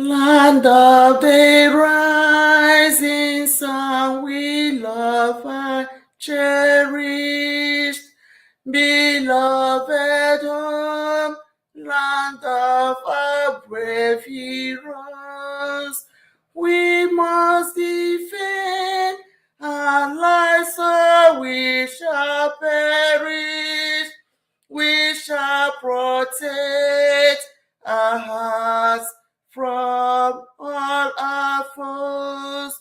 Land of the rising sun, we love and cherish, beloved home, land of our brave heroes. We must defend our lives, or we shall perish. We shall protect our hearts from all our foes.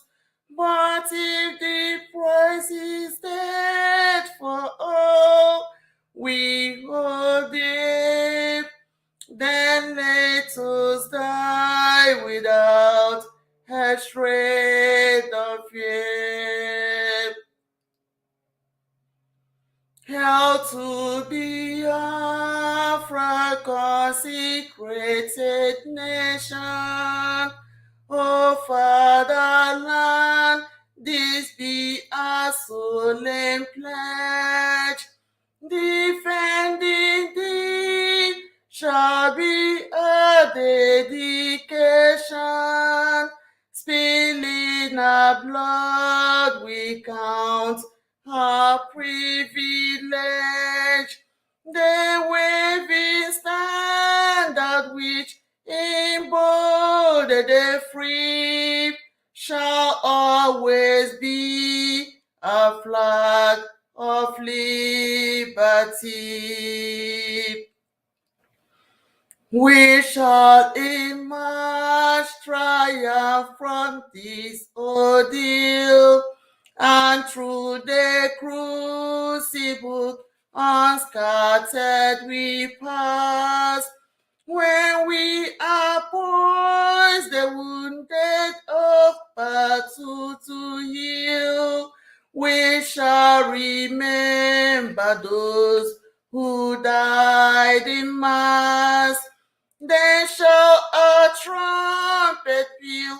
But if the price is dead for all, we hold it, then let us die without hatred or fear. Hail to Biafra, consecrated nation. O fatherland, this be our solemn pledge. Defending thee shall be a dedication. Spilling our blood we count our privilege. The waving standard which emboldened the free shall always be a flag of liberty. We shall emerge triumph from this ordeal, and through the crucible unscattered we pass. When we are poised, the wounded of battle to heal, we shall remember those who died in mass. Then shall a trumpet peal,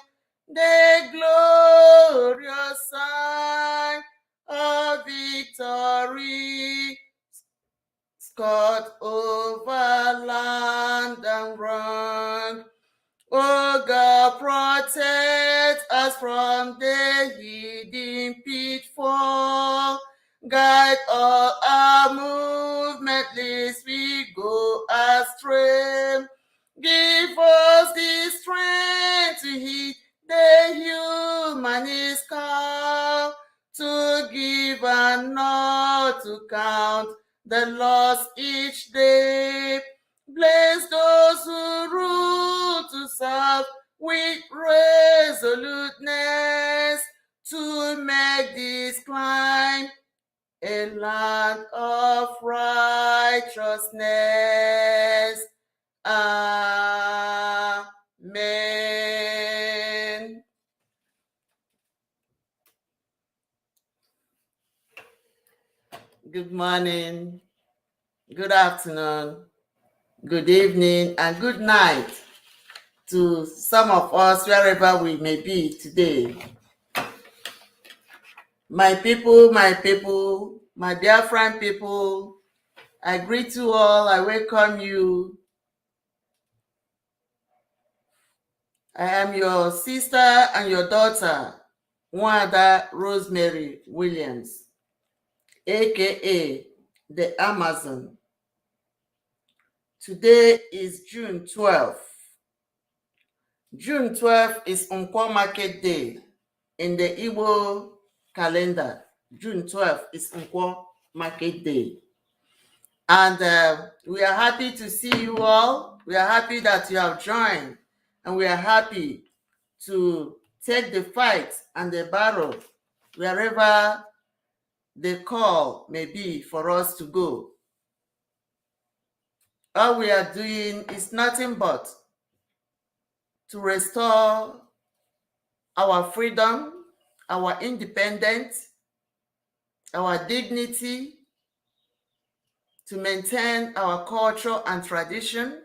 the glorious sign of victory, scored over land and wrong. O God, protect us from the hidden pitfall. Guide all our movement, lest we go astray. Give us the strength to heed the humanist call, to give and not to count the loss each day. Bless those who rule to serve with resoluteness, to make this climb a land of righteousness. Amen. Good morning, good afternoon, good evening, and good night to some of us wherever we may be today. My people, my Biafran people, I greet you all, I welcome you. I am your sister and your daughter, Nwada Rosemary Williams, aka the Amazon. Today is June 12th. June 12th is Nkwo Market Day in the Igbo calendar. June 12th is Nkwo Market Day. And we are happy to see you all. We are happy that you have joined. And we are happy to take the fight and the battle wherever the call may be for us to go. All we are doing is nothing but to restore our freedom, our independence, our dignity, to maintain our culture and tradition,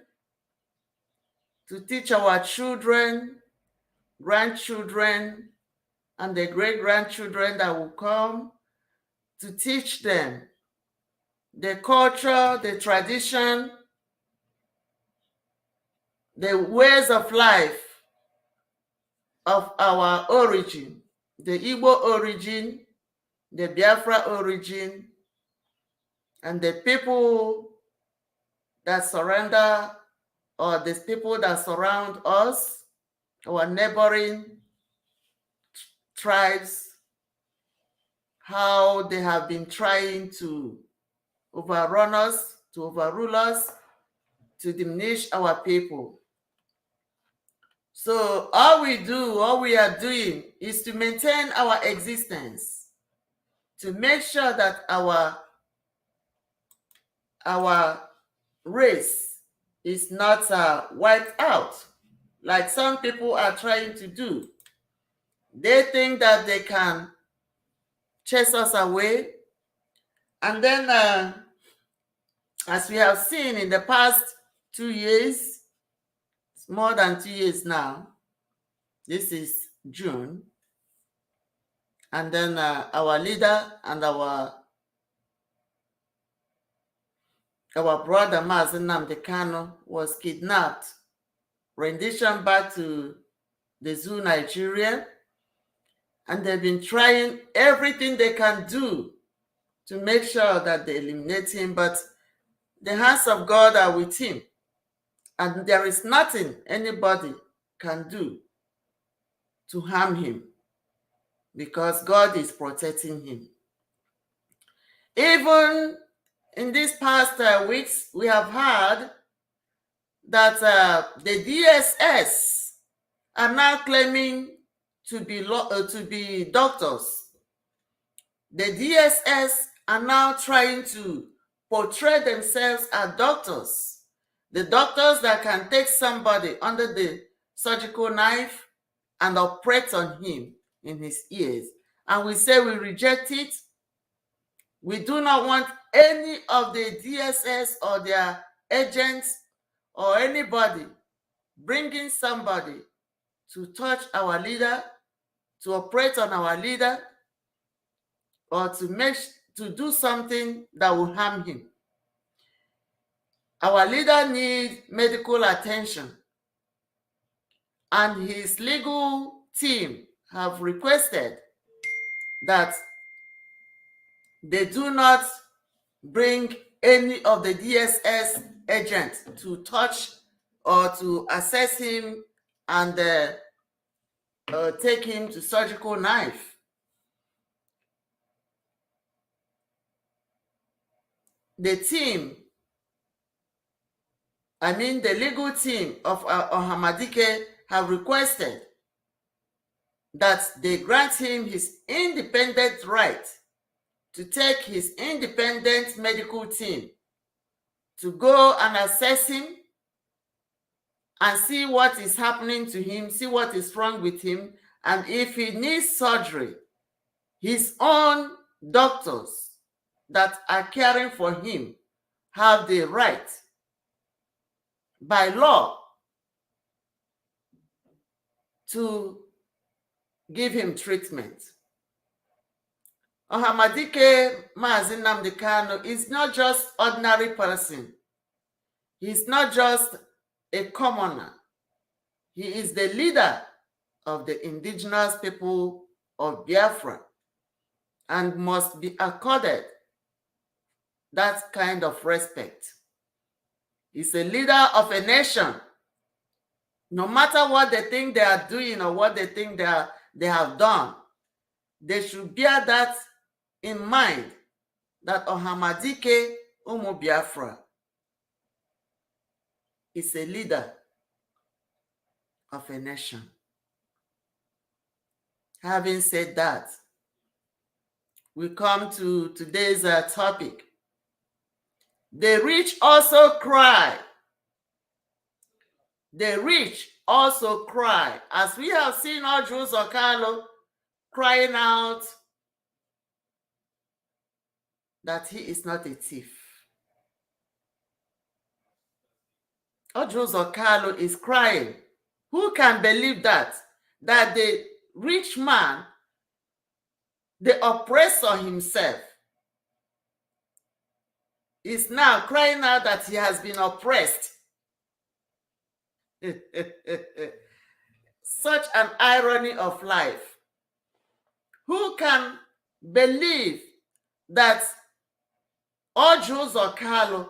to teach our children, grandchildren, and the great-grandchildren that will come, to teach them the culture, the tradition, the ways of life of our origin, the Igbo origin, the Biafra origin, and the people that surrender, or the people that surround us, our neighboring tribes, how they have been trying to overrun us, to overrule us, to diminish our people. So all we are doing is to maintain our existence, to make sure that our race is not wiped out, like some people are trying to do. They think that they can chase us away, and then as we have seen in the past 2 years, it's more than 2 years now, this is June, and then our leader and our brother Mazi Nnamdi Kanu was kidnapped, renditioned back to the zoo, Nigeria, and they've been trying everything they can do to make sure that they eliminate him, but the hands of God are with him, and there is nothing anybody can do to harm him because God is protecting him. Even in these past weeks, we have heard that the DSS are now claiming to be doctors. The DSS are now trying to portray themselves as doctors. The doctors that can take somebody under the surgical knife and operate on him in his ears. And we say we reject it. We do not want any of the DSS or their agents or anybody bringing somebody to touch our leader, to operate on our leader, or to do something that will harm him. Our leader needs medical attention, and his legal team have requested that they do not bring any of the DSS agents to touch or to assess him and take him to surgical knife. The legal team of OHAMADIKE have requested that they grant him his independent right to take his independent medical team to go and assess him and see what is happening to him, see what is wrong with him, and if he needs surgery, his own doctors that are caring for him have the right by law to give him treatment. OHAMADIKE Mazi Nnamdi Kanu is not just ordinary person. He's not just a commoner. He is the leader of the indigenous people of Biafra and must be accorded that kind of respect. He's a leader of a nation. No matter what they think they are doing or what they think they have done, they should bear that in mind, that OHAMADIKE Umu Biafra is a leader of a nation. Having said that, we come to today's topic. The rich also cry. The rich also cry. As we have seen Orji Uzor Kalu crying out that he is not a thief. Orji Uzor Kalu is crying. Who can believe that? That the rich man, the oppressor himself, is now crying out that he has been oppressed. Such an irony of life. Who can believe that Orji Uzor Kalu,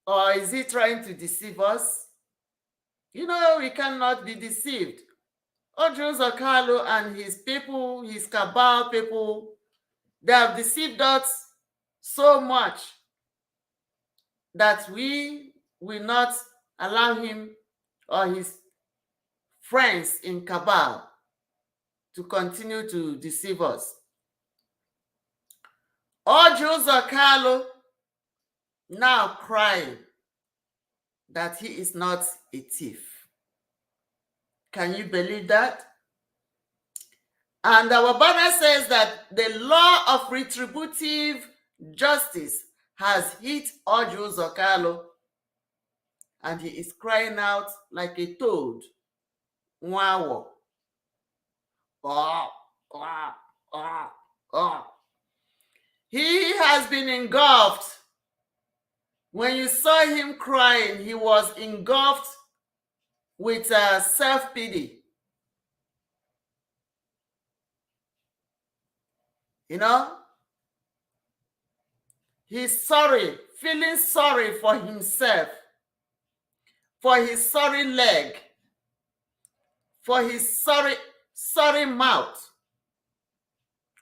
or is he trying to deceive us? You know, we cannot be deceived. Orji Uzor Kalu and his people, his cabal people, they have deceived us so much that we will not allow him or his friends in cabal to continue to deceive us. Orji Uzor Kalu now crying that he is not a thief. Can you believe that? And our banner says that the law of retributive justice has hit Orji Uzor Kalu, and he is crying out like a toad. Wow. Oh, oh, oh, oh. He has been engulfed. When you saw him crying, he was engulfed with self-pity. You know? He's sorry, feeling sorry for himself, for his sorry leg, for his sorry mouth.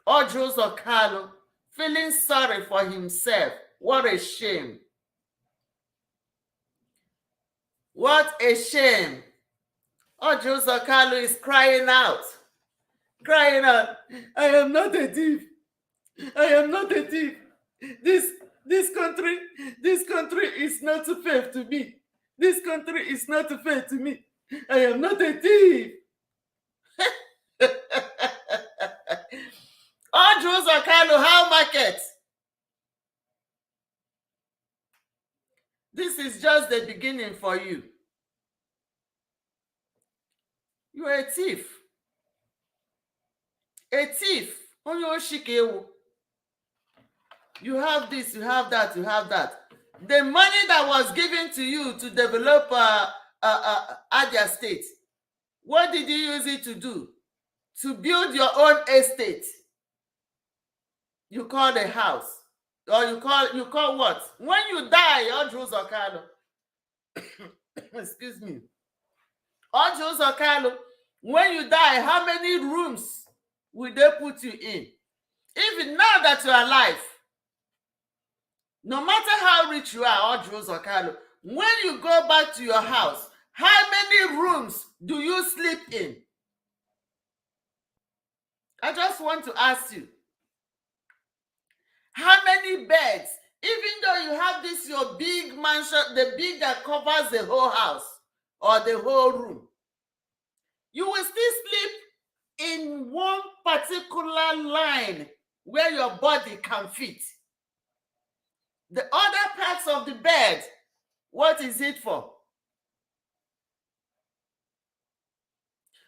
Orji Uzor Kalu feeling sorry for himself. What a shame. What a shame. Orji Uzor Kalu is crying out. Crying out, I am not a thief. I am not a thief. This country is not fair to me. This country is not fair to me. I am not a thief. Orji Uzor Kalu, how market? This is just the beginning for you. You are a thief. A thief. You have this, you have that, you have that. The money that was given to you to develop Abia State, what did you use it to do? To build your own estate. You call a house. Or you call what? When you die, Orji Uzor Kalu, excuse me, Orji Uzor Kalu, when you die, how many rooms will they put you in? Even now that you are alive, no matter how rich you are, Orji Uzor Kalu, when you go back to your house, how many rooms do you sleep in? I just want to ask you, how many beds? Even though you have this, your big mansion, the big that covers the whole house or the whole room, you will still sleep in one particular line where your body can fit. The other parts of the bed, what is it for?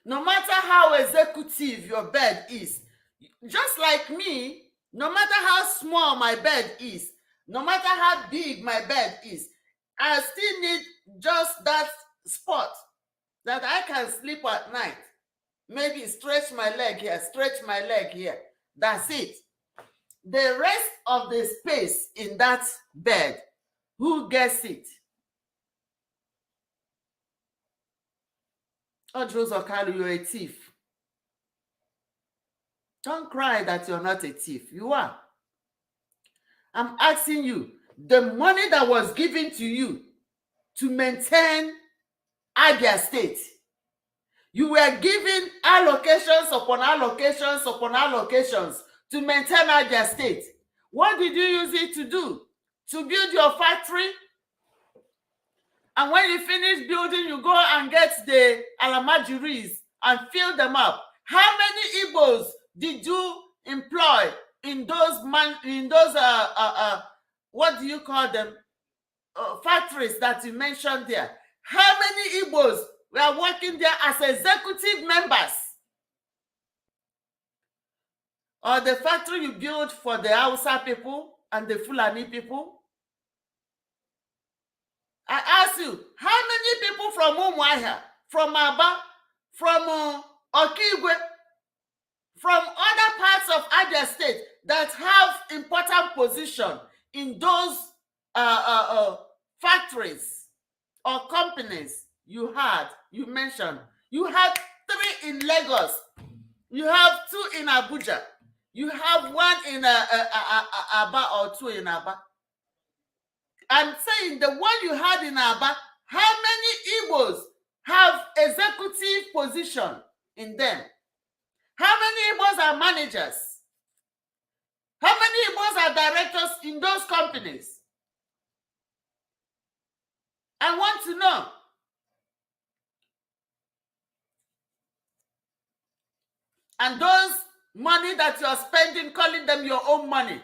No matter how executive your bed is, just like me, no matter how small my bed is, no matter how big my bed is, I still need just that spot that I can sleep at night. Maybe stretch my leg here, stretch my leg here. That's it. The rest of the space in that bed, who gets it? Orji Uzor Kalu, you're a thief. Don't cry that you're not a thief. You are. I'm asking you, the money that was given to you to maintain Abia State, you were given allocations upon allocations upon allocations to maintain Abia State. What did you use it to do? To build your factory? And when you finish building, you go and get the alamajiris and fill them up. How many Igbos did you employ in those what do you call them, factories that you mentioned there? How many Igbos were working there as executive members? Or the factory you built for the Hausa people and the Fulani people? I ask you, How many people from Umuahia, from Aba, from Okigwe, from other parts of Abia State that have important position in those factories or companies you mentioned? You had 3 in Lagos, you have 2 in Abuja, you have 1 in Aba or 2 in Aba. I'm saying the one you had in Aba, how many Igbos have executive position in them? How many Igbos are managers? How many Igbos are directors in those companies? I want to know. And those money that you are spending, calling them your own money,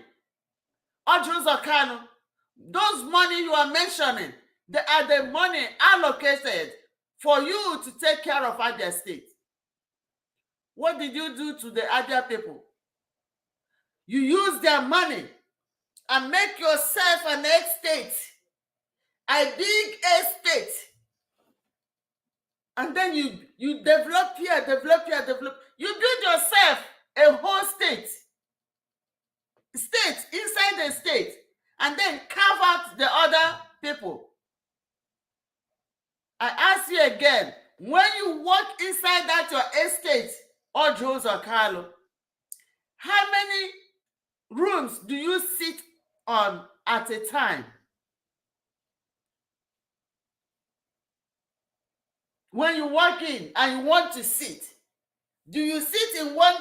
Orji Uzor Kalu, those money you are mentioning, they are the money allocated for you to take care of Abia State. What did you do to the Abia people? You use their money and make yourself an estate, a big estate. And then you develop here, develop here, develop. You build yourself a whole state inside the state, and then carve out the other people. I ask you again, when you walk inside that your estate, Orji Uzor Kalu, how many rooms do you sit on at a time? When you walk in and you want to sit, do you sit in one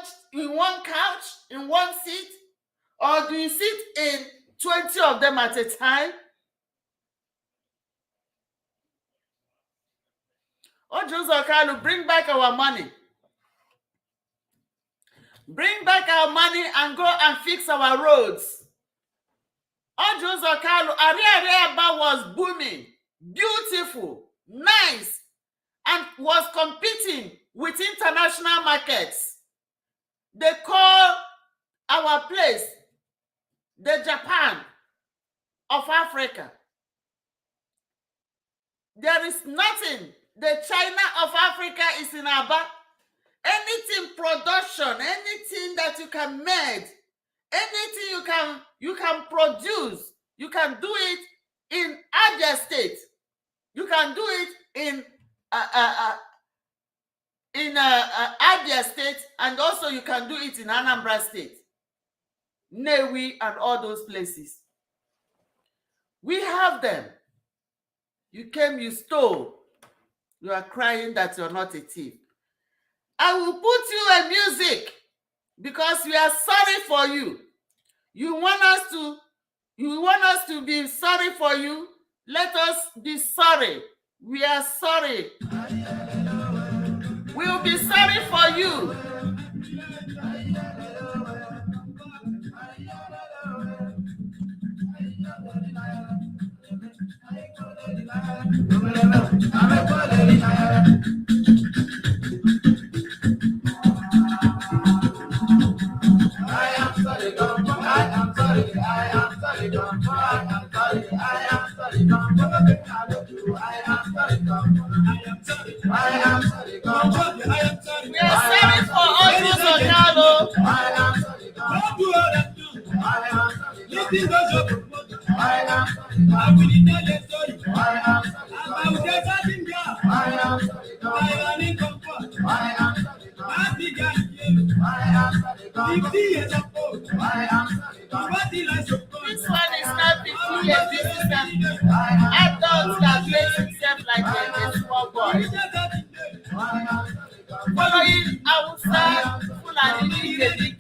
couch, in one seat, or do you sit in 20 of them at a time? Orji Uzor Kalu, bring back our money. Bring back our money and go and fix our roads. Orji Uzor Kalu, Ariaba was booming, beautiful, nice, and was competing with international markets. They call our place the Japan of Africa. There is nothing. The China of Africa is in Aba. Anything production, anything that you can make, anything you can produce, you can do it in Abia State. You can do it in Abia State, and also you can do it in Anambra State, Newi, and all those places. We have them. You came, you stole. You are crying that you're not a thief. I will put you a music because we are sorry for you. You want us to be sorry for you. Let us be sorry. We are sorry. We will be sorry for you. We are sorry for Orji Uzor Kalu. This one is not 50 years. This is an adult that plays himself like a small boy. Following Hausa, Fulani, Dike.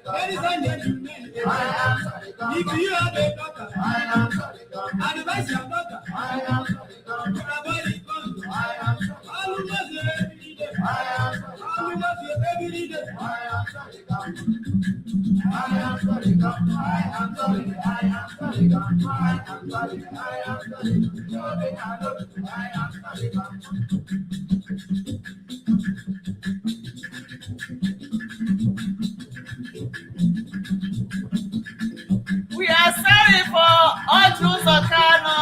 Ladies and gentlemen, if you have a daughter, advise your daughter, we are sorry for Orji Uzor Kalu.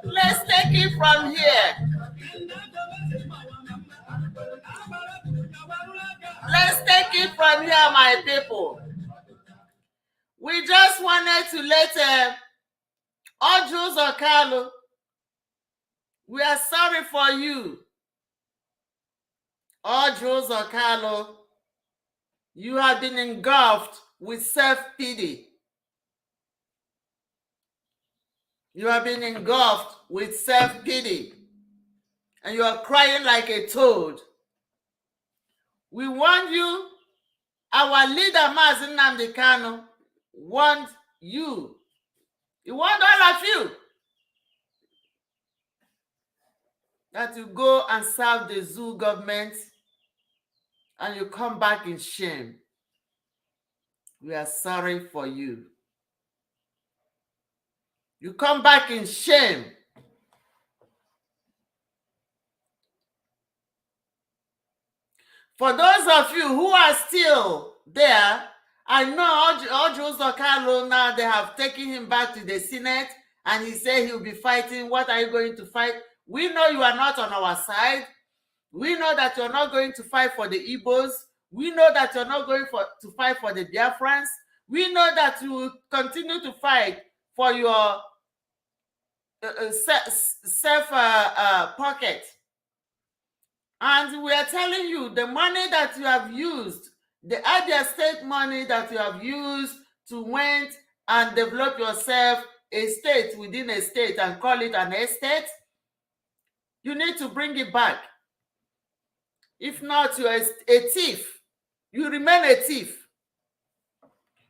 Let's take it from here. Let's take it from here, my people. We just wanted to let Orji Uzor Kalu, we are sorry for you. Orji Uzor Kalu, you have been engulfed with self-pity. You have been engulfed with self-pity. And you are crying like a toad. We want you, our leader, Mazi Nnamdi Kanu, want you. He wants all of you that you go and serve the zoo government and you come back in shame. We are sorry for you. You come back in shame. For those of you who are still there, I know Orji Uzor Kalu now, they have taken him back to the Senate and he said he'll be fighting. What are you going to fight? We know you are not on our side. We know that you're not going to fight for the Igbos. We know that you're not going to fight for the Biafrans. We know that you will continue to fight for your self pocket. And we are telling you, the money that you have used, the Abia State money that you have used to went and develop yourself a state within a state and call it an estate, you need to bring it back. If not, you are a thief. You remain a thief.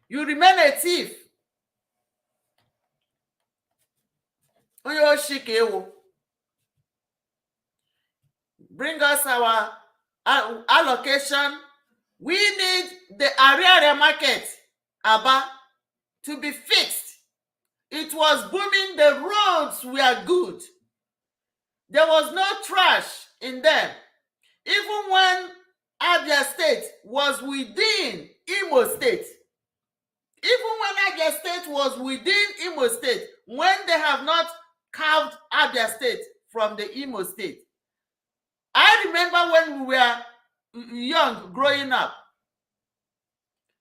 You remain a thief. Bring us our allocation. We need the area market, Aba, to be fixed. It was booming. The roads were good. There was no trash in them. Even when Abia State was within Imo State, even when Abia State was within Imo State, when they have not carved Abia State from the Imo State. I remember when we were young, growing up.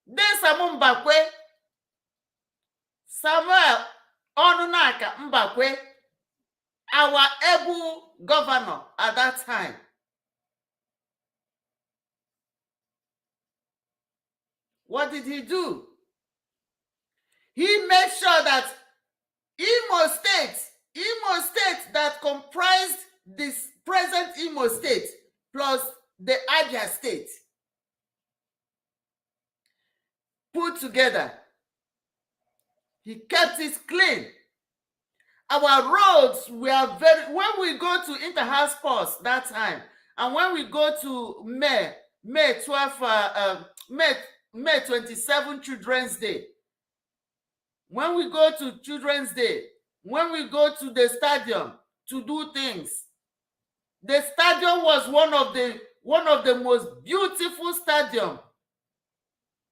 Then Samuel Onunaka Mbakwe, our able governor at that time, what did he do? He made sure that Imo State that comprised this present Imo State plus the Abia State put together. He kept it clean. Our roads were very, when we go to inter-house sports that time, and when we go to May 27 Children's Day, when we go to Children's Day, when we go to the stadium to do things, The stadium was one of the most beautiful stadium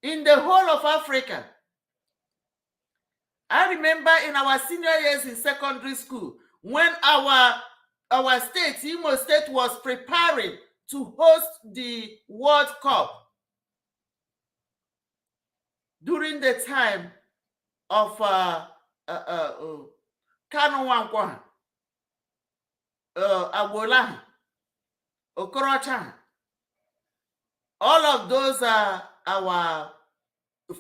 in the whole of Africa. I remember in our senior years in secondary school, when our state, Imo State, was preparing to host the World Cup during the time of Kanu, Agbola, Okorocha. All of those are our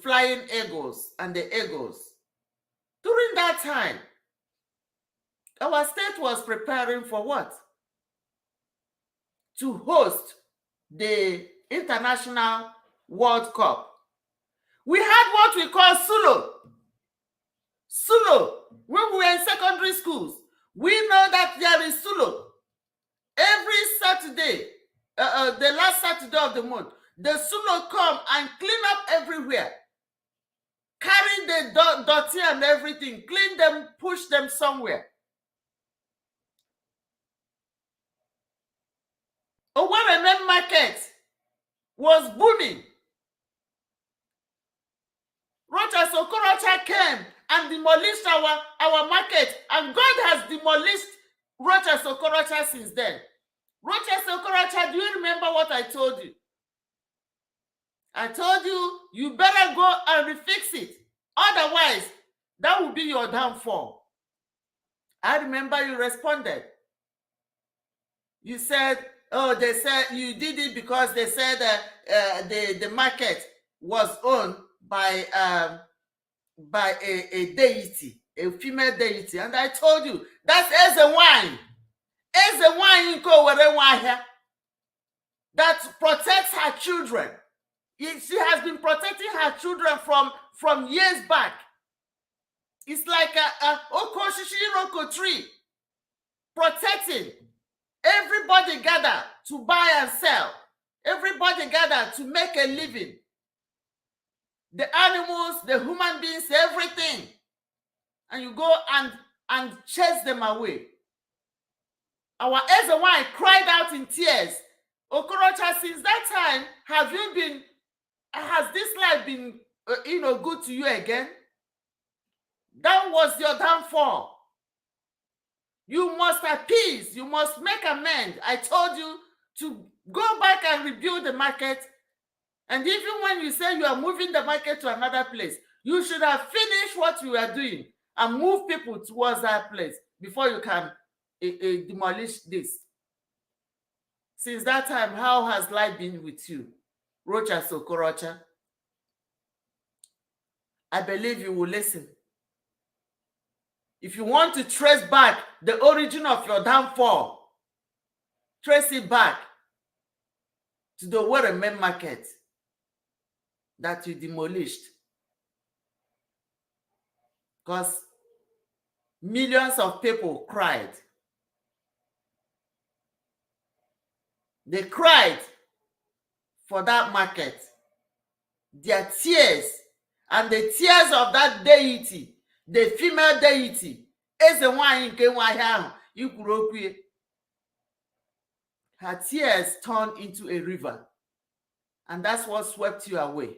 flying eagles and the eagles. During that time, our state was preparing for what? To host the International World Cup. We had what we call Sulo. Sulo. When we were in secondary schools, we know that there is Sulo. Every Saturday, the last Saturday of the month, the Sulo come and clean up everywhere. Carry the dirty and everything, clean them, push them somewhere. Owereme market was booming. Rochas Okorocha came and demolished our market, and God has demolished Rochas Okorocha since then. Rochas Okorocha, do you remember what I told you? I told you, you better go and refix it. Otherwise, that will be your downfall. I remember you responded. You said, oh, they said you did it because they said the market was owned by a deity, a female deity. And I told you, that's Eze Wine. Eze Wine that protects her children. She has been protecting her children from years back. It's like a Okoshishiroko tree, protecting. Everybody gather to buy and sell. Everybody gather to make a living. The animals, the human beings, everything. And you go and chase them away. Our Ezewine cried out in tears. Okorocha, since that time, has this life been good to you again? That was your downfall. You must appease, you must make amends. I told you to go back and rebuild the market. And even when you say you are moving the market to another place, you should have finished what you are doing and move people towards that place before you can demolish this. Since that time, how has life been with you? Rocha Sokorocha. I believe you will listen. If you want to trace back the origin of your downfall, trace it back to the Orji market that you demolished. Because millions of people cried. They cried for that market. Their tears and the tears of that deity, the female deity, her tears turned into a river. And that's what swept you away.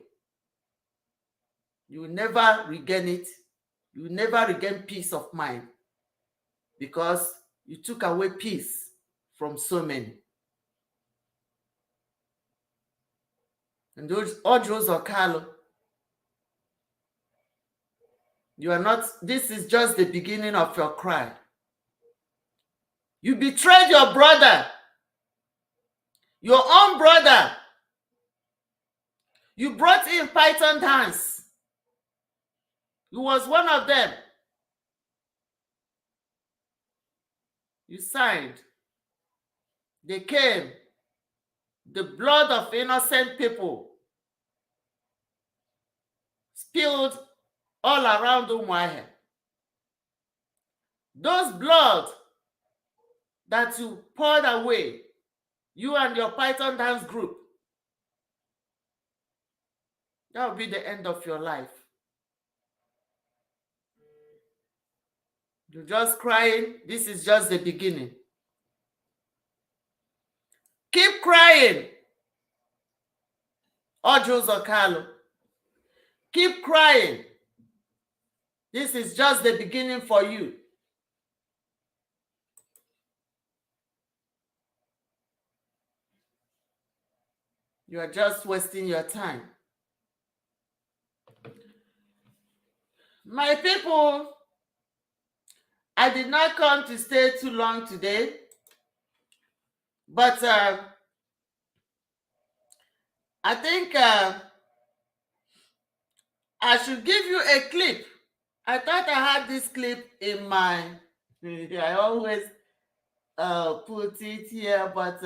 You will never regain it. You will never regain peace of mind because you took away peace from so many. And those Orji Uzor Kalu, you are not, this is just the beginning of your cry. You betrayed your brother, your own brother. You brought in Python dance. You was one of them. You signed. They came. The blood of innocent people spilled all around Umuahia. Those blood that you poured away, you and your Python dance group, that will be the end of your life. You're just crying. This is just the beginning. crying, Orji Uzor Kalu. Keep crying. This is just the beginning for you. You are just wasting your time. My people, I did not come to stay too long today, but I think I should give you a clip. I thought I had this clip in my, I always put it here, but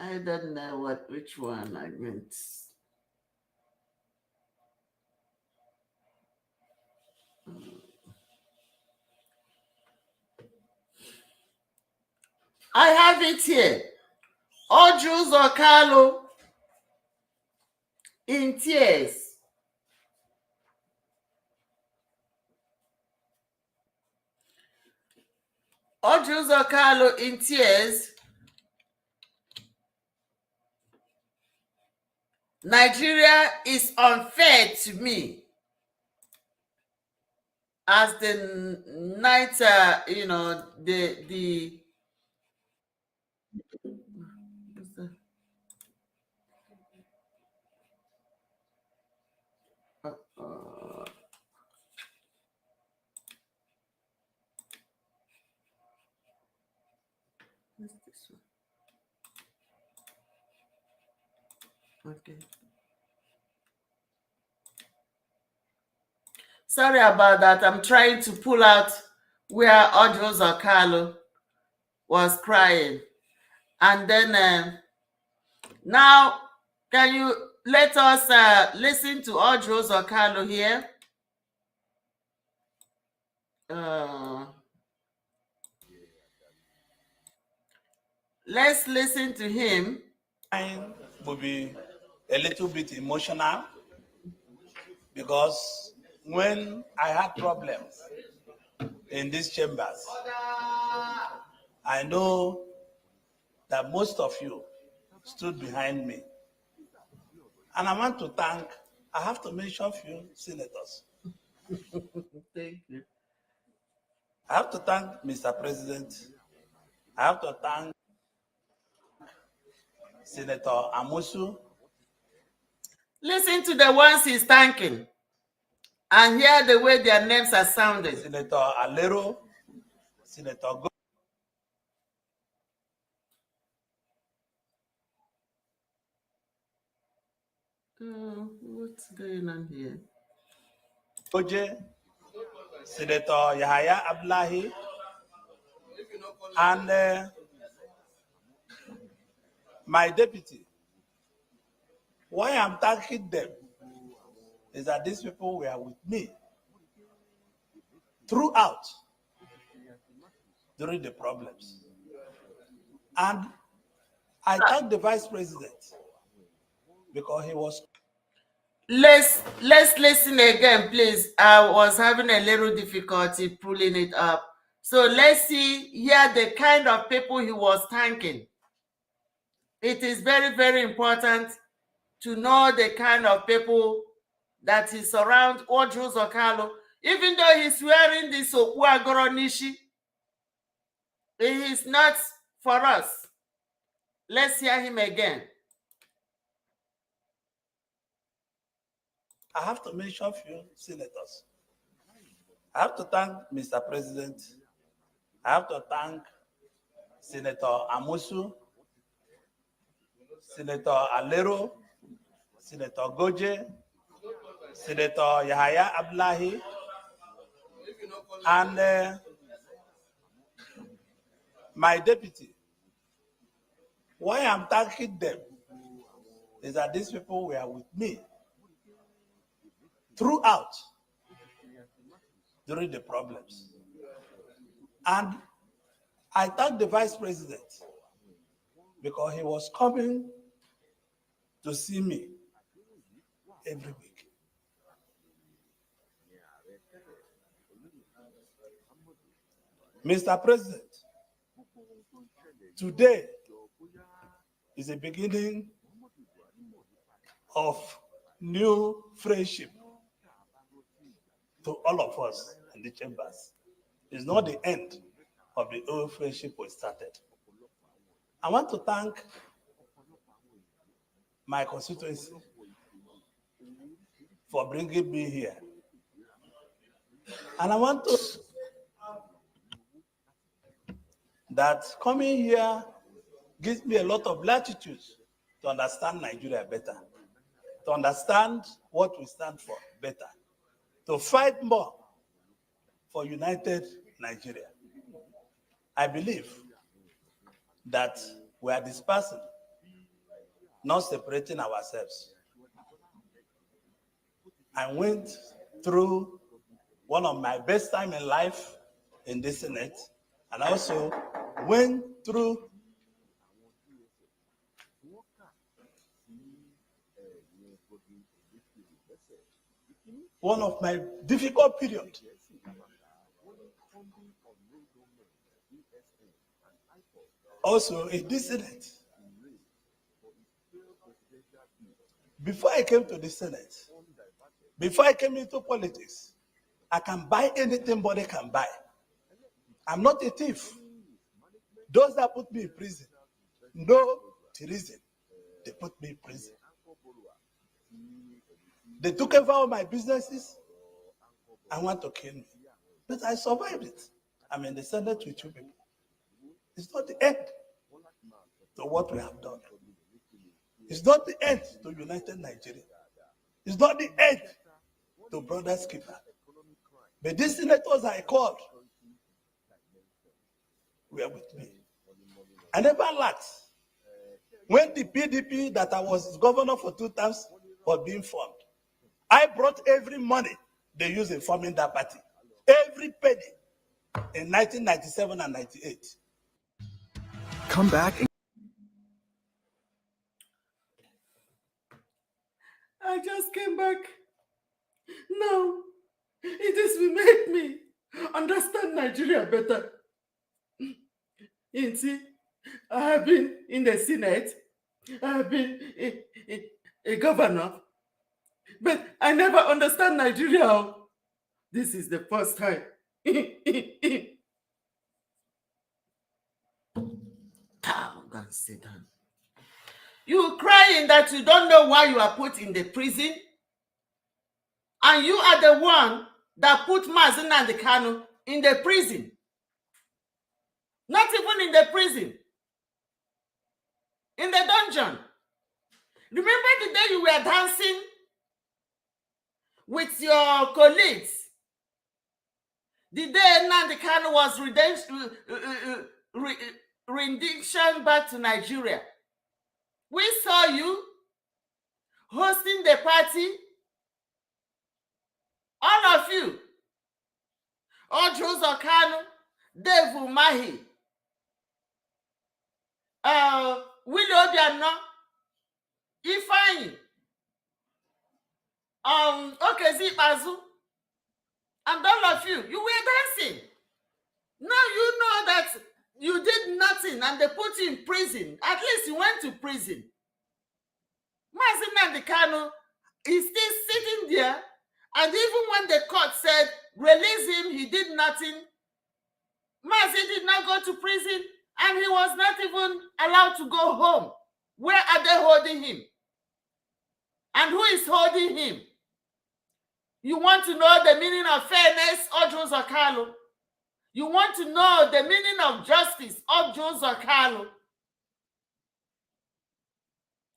I don't know which one I meant. I have it here. Orji Uzor Kalu in tears. Orji Uzor Kalu in tears. Nigeria is unfair to me. As the night, the what's this one? Okay. Sorry about that. I'm trying to pull out where Orji Uzor Kalu was crying. And then now, can you let us listen to Orji Uzor Kalu here? Let's listen to him. Mine will be a little bit emotional because when I had problems in these chambers, I know that most of you stood behind me. And I want to thank, I have to mention a few senators. Thank you. I have to thank Mr. President. I have to thank Senator Amusu. Listen to the ones he's thanking and hear the way their names are sounding. Senator Alero, Senator What's going on here? Oje, Senator Yahaya Abdullahi, and my deputy. Why I'm thanking them is that these people were with me throughout during the problems. And I thank the vice president because he was. Let's listen again, please. I was having a little difficulty pulling it up. So let's see here the kind of people he was thanking. It is very, very important to know the kind of people that is around Orji Uzor Kalu. Even though he's wearing this Okuagoro Nishi, it is not for us. Let's hear him again. I have to mention a few senators. I have to thank Mr. President. I have to thank Senator Amusu, Senator Alero, Senator Goje, Senator Yahaya Abdullahi, and my deputy. Why I'm thanking them is that these people were with me throughout during the problems. And I thank the vice president because he was coming to see me every week. Mr. President, Today is the beginning of new friendship to all of us in the chambers. It's not the end of the old friendship we started. I want to thank my constituency for bringing me here. And I want to that coming here gives me a lot of latitude to understand Nigeria better, to understand what we stand for better, to fight more for united Nigeria. I believe that we are dispersing, not separating ourselves. I went through one of my best time in life in the Senate, and also went through one of my difficult periods. Also in this Senate. Before I came to the Senate, before I came into politics, I can buy anything body can buy. I'm not a thief. Those that put me in prison, no reason they put me in prison. They took over all my businesses and want to kill me. But I survived it. I'm in the Senate with you people. It's not the end to what we have done. It's not the end to united Nigeria. It's not the end to Brothers Keeper. But these senators I called were with me. I never lacked. When the PDP that I was governor for 2 terms was being formed, I brought every money they used in forming that party. Every penny in 1997 and 98. Come back. I just came back. Now, it is will make me understand Nigeria better. You see, I have been in the Senate. I have been a governor. But I never understand Nigeria. This is the first time. Go and sit down. You crying that you don't know why you are put in the prison? And you are the one that put Mazi and Kanu in the prison. Not even in the prison. In the dungeon. Remember the day you were dancing with your colleagues? The day Nnamdi Kanu was rendition back to Nigeria. We saw you hosting the party. All of you. Orji Uzor Kalu, Devu Mahi, Willie Obiano, Ifeanyi, Okezi Bazu, and all of you, you were dancing. Now you know that you did nothing and they put you in prison. At least you went to prison. Mazi Kanu is still sitting there, and even when the court said, release him, he did nothing. Mazi did not go to prison, and he was not even allowed to go home. Where are they holding him? And who is holding him? You want to know the meaning of fairness, Orji Uzor Kalu? You want to know the meaning of justice, Orji Uzor Kalu?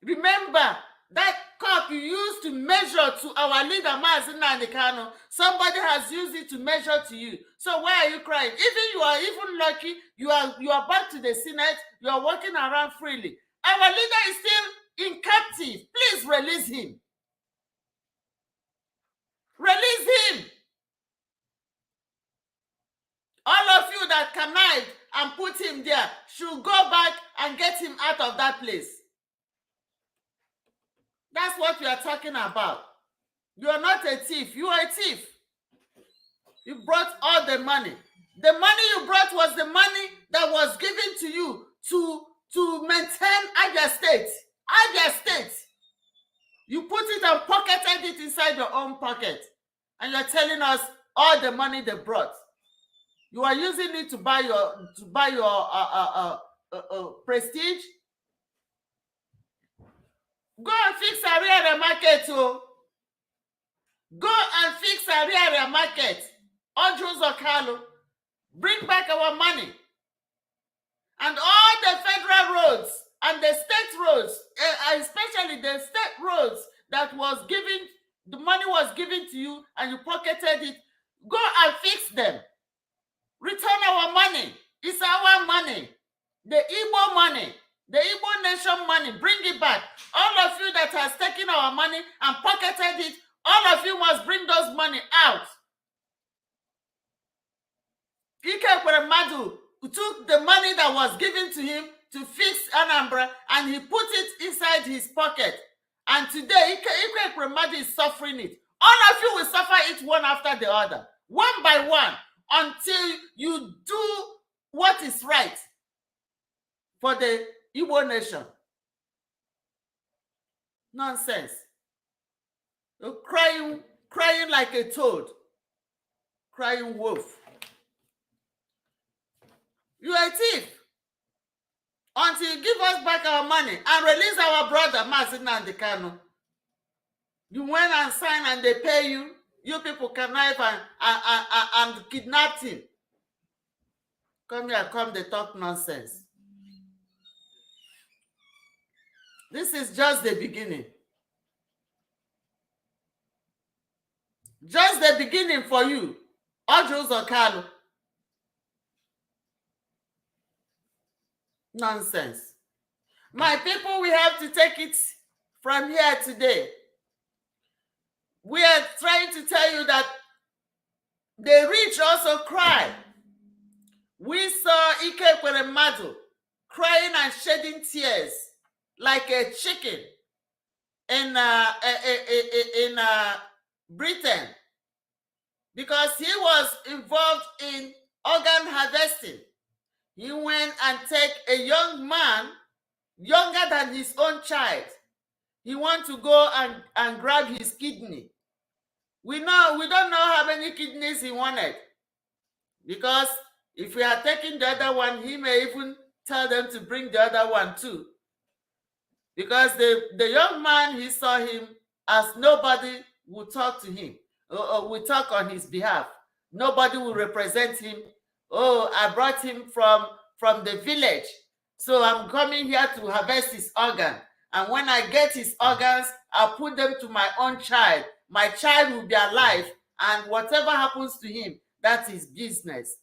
Remember that cup you used to measure to our leader Mazi Kanu, somebody has used it to measure to you. So why are you crying? Even you are even lucky, you are back to the Senate, you are walking around freely. Our leader is still in captive. Please release him. Release him. All of you that connived and put him there should go back and get him out of that place. That's what we are talking about. You are not a thief. You are a thief. You brought all the money. The money you brought was the money that was given to you to maintain Abia State. Abia State. You put it and pocketed it inside your own pocket. And you're telling us all the money they brought. You are using it to buy your prestige. Go and fix Ariara market, oh. Go and fix Ariara market. Orji Uzor Kalu. Bring back our money. And all the federal roads and the state roads, especially the state roads that was given, the money was given to you and you pocketed it. Go and fix them. Return our money. It's our money. The Igbo money. The Igbo nation money. Bring it back. All of you that has taken our money and pocketed it, all of you must bring those money out. Ike Ekweremadu took the money that was given to him to fix Anambra and he put it inside his pocket. And today, Ike Ekweremadu is suffering it. All of you will suffer it one after the other, one by one, until you do what is right for the Igbo nation. Nonsense. You're crying like a toad, crying wolf. You are a thief until you give us back our money and release our brother Mazi Nnamdi Kanu. You went and signed and they pay you. You people connive and kidnapped him. Come here, come they talk nonsense. This is just the beginning. Just the beginning for you, Orji Uzor Kalu. Nonsense. My people, we have to take it from here today. We are trying to tell you that the rich also cry. We saw Ike Ekweremadu crying and shedding tears like a chicken in Britain because he was involved in organ harvesting. He went and take a young man, younger than his own child. He want to go and grab his kidney. We don't know how many kidneys he wanted. Because if we are taking the other one, he may even tell them to bring the other one too. Because the young man, he saw him as nobody would talk to him or would talk on his behalf. Nobody will represent him. Oh, I brought him from the village. So I'm coming here to harvest his organ. And when I get his organs, I'll put them to my own child. My child will be alive. And whatever happens to him, that's his business.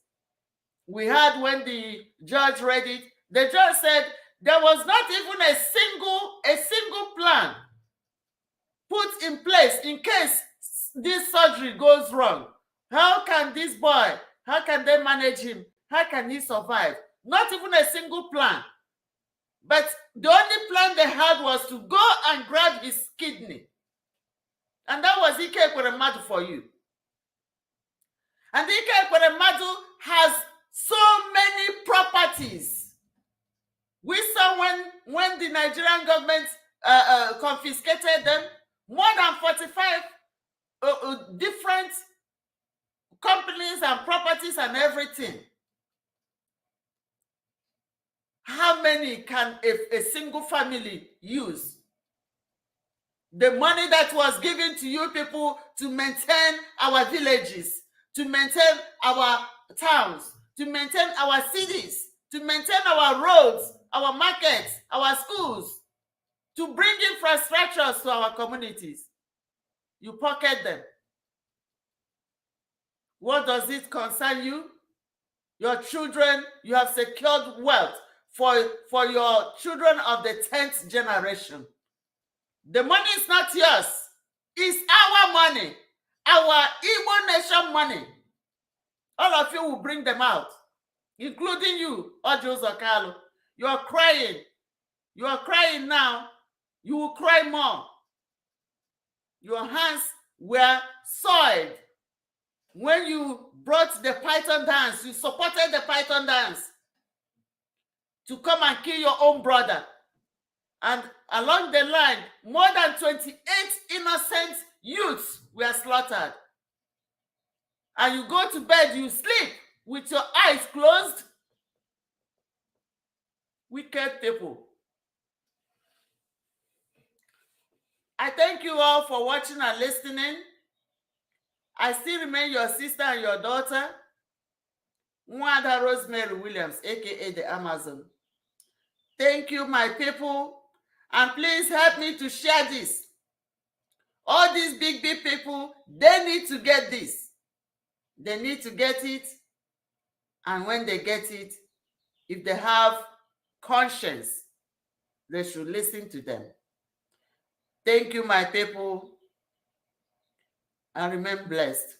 We heard when the judge read it, the judge said there was not even a single plan put in place in case this surgery goes wrong. How can this boy, how can they manage him? How can he survive? Not even a single plan. But the only plan they had was to go and grab his kidney. And that was Ike Ekweremadu for you. And Ike Ekweremadu has so many properties. We saw when the Nigerian government confiscated them, more than 45 different companies and properties and everything. How many can a single family use? The money that was given to you people to maintain our villages, to maintain our towns, to maintain our cities, to maintain our roads, our markets, our schools, to bring infrastructures to our communities. You pocket them. What does it concern you? Your children, you have secured wealth for your children of the 10th generation. The money is not yours. It's our money, our Igbo nation money. All of you will bring them out, including you, Orji Uzor Kalu. You are crying. You are crying now. You will cry more. Your hands were soiled When you brought the python dance, you supported the python dance to come and kill your own brother. And along the line, more than 28 innocent youths were slaughtered. And you go to bed, you sleep with your eyes closed. Wicked people. I thank you all for watching and listening. I still remain your sister and your daughter, Mwada Rosemary Williams, aka the Amazon. Thank you, my people. And please help me to share this. All these big people, they need to get this. They need to get it. And when they get it, if they have conscience, they should listen to them. Thank you, my people, and remain blessed.